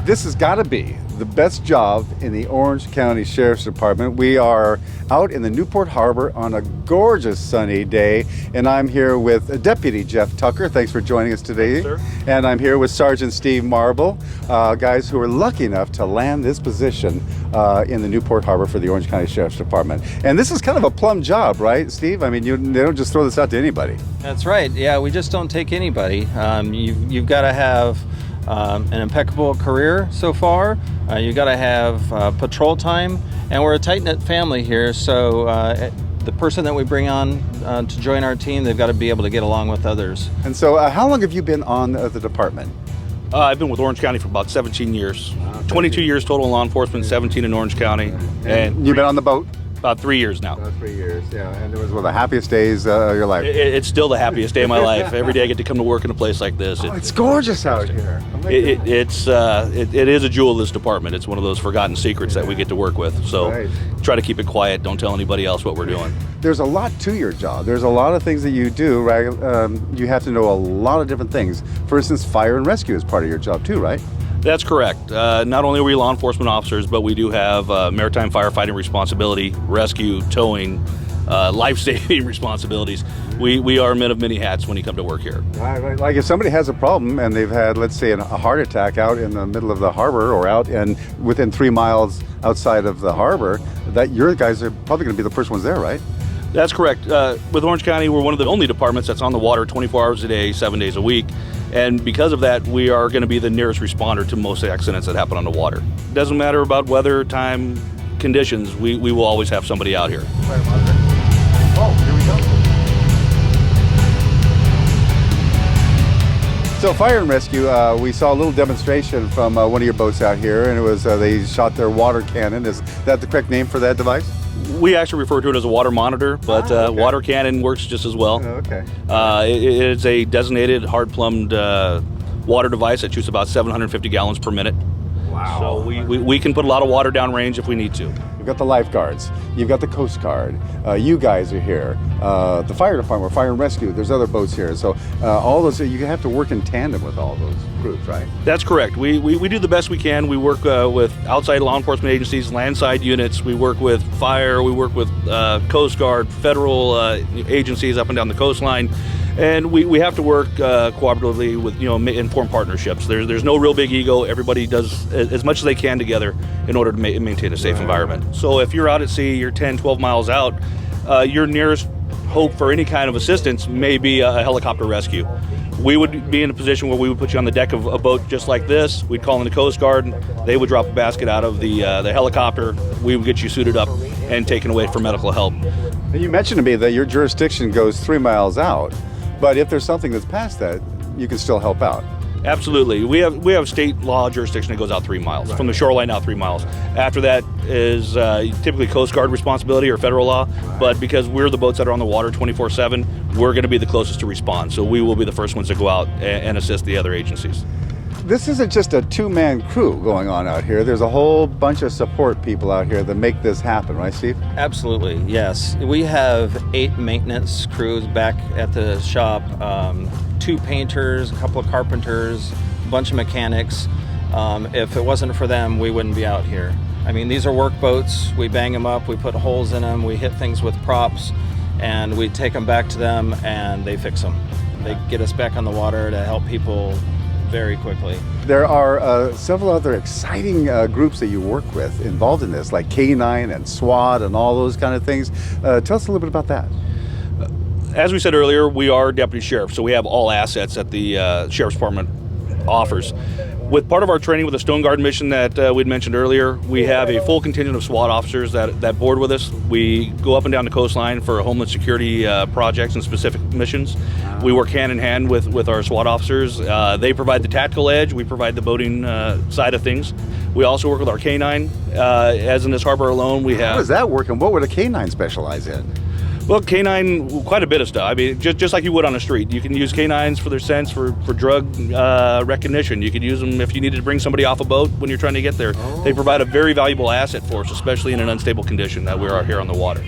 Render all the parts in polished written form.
This has got to be the best job in the Orange County Sheriff's Department. We are out in the Newport Harbor on a gorgeous sunny day, and I'm here with Deputy Jeff Tucker. Thanks for joining us today. Thanks, sir. And I'm here with Sergeant Steve Marble, guys who are lucky enough to land this position in the Newport Harbor for the Orange County Sheriff's Department. And this is kind of a plum job, right, Steve? I mean, they don't just throw this out to anybody. That's right. Yeah, we just don't take anybody. You've got to have an impeccable career so far. You got to have patrol time, and we're a tight-knit family here. So the person that we bring on to join our team, they've got to be able to get along with others. And so, how long have you been on the department? I've been with Orange County for about 17 years. 22 years total in law enforcement, 17 in Orange County. And you've been on the boat? About 3 years now. About 3 years, yeah. And it was one of the happiest days of your life. It's still the happiest day of my life. Every day I get to come to work in a place like this. It's gorgeous out here. It is a jewel of this department. It's one of those forgotten secrets that we get to work with. So try to keep it quiet. Don't tell anybody else what we're doing. There's a lot to your job. There's a lot of things that you do, right? You have to know a lot of different things. For instance, fire and rescue is part of your job too, right? That's correct. Not only are we law enforcement officers, but we do have maritime firefighting responsibility, rescue, towing, life-saving responsibilities. We are men of many hats when you come to work here. Right. Like if somebody has a problem and they've had, let's say, a heart attack out in the middle of the harbor or out and within 3 miles outside of the harbor, that your guys are probably going to be the first ones there, right? That's correct. With Orange County, we're one of the only departments that's on the water 24 hours a day, 7 days a week. And because of that, we are going to be the nearest responder to most accidents that happen on the water. Doesn't matter about weather, time, conditions, we will always have somebody out here. Oh, here we go. So fire and rescue, we saw a little demonstration from one of your boats out here, and it was they shot their water cannon. Is that the correct name for that device? We actually refer to it as a water monitor, but water cannon works just as well. Okay. It is a designated hard-plumbed water device that shoots about 750 gallons per minute. Wow. So we can put a lot of water downrange if we need to. You've got the lifeguards, you've got the Coast Guard, you guys are here, the fire department, fire and rescue, there's other boats here. So all those, you have to work in tandem with all those groups, right? That's correct. We do the best we can. We work with outside law enforcement agencies, landside units. We work with fire, we work with Coast Guard, federal agencies up and down the coastline. And we have to work cooperatively with, informed partnerships. There's no real big ego. Everybody does as much as they can together in order to maintain a safe environment. So if you're out at sea, you're 10, 12 miles out, your nearest hope for any kind of assistance may be a helicopter rescue. We would be in a position where we would put you on the deck of a boat just like this. We'd call in the Coast Guard. They would drop a basket out of the helicopter. We would get you suited up and taken away for medical help. And you mentioned to me that your jurisdiction goes 3 miles out. But if there's something that's past that, you can still help out. Absolutely. We have state law jurisdiction that goes out 3 miles, from the shoreline out 3 miles. After that is typically Coast Guard responsibility or federal law, but because we're the boats that are on the water 24/7, we're going to be the closest to respond. So we will be the first ones to go out and assist the other agencies. This isn't just a two-man crew going on out here. There's a whole bunch of support people out here that make this happen, right, Steve? Absolutely, yes. We have 8 maintenance crews back at the shop, 2 painters, a couple of carpenters, a bunch of mechanics. If it wasn't for them, we wouldn't be out here. I mean, these are work boats. We bang them up, we put holes in them, we hit things with props, and we take them back to them, and they fix them. They get us back on the water to help people very quickly. There are several other exciting groups that you work with involved in this, like K9 and SWAT and all those kind of things. Tell us a little bit about that. As we said earlier, we are deputy sheriff, so we have all assets that the sheriff's department offers. With part of our training with the Stone Guard mission that we'd mentioned earlier, we have a full contingent of SWAT officers that board with us. We go up and down the coastline for homeland security projects and specific missions. We work hand in hand with our SWAT officers. They provide the tactical edge. We provide the boating side of things. We also work with our K9. As in this harbor alone, we have... How does that work, and what would a K9 specialize in? Well, K9, quite a bit of stuff. I mean, just like you would on the street. You can use K9s for their sense, for drug recognition. You could use them if you needed to bring somebody off a boat when you're trying to get there. They provide a very valuable asset for us, especially in an unstable condition that we are here on the water.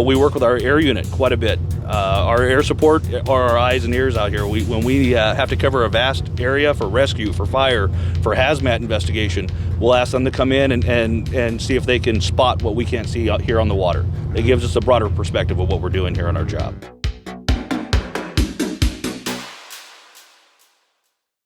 We work with our air unit quite a bit. Our air support are our eyes and ears out here. When we have to cover a vast area for rescue, for fire, for hazmat investigation, we'll ask them to come in and see if they can spot what we can't see out here on the water. It gives us a broader perspective of what we're doing here on our job.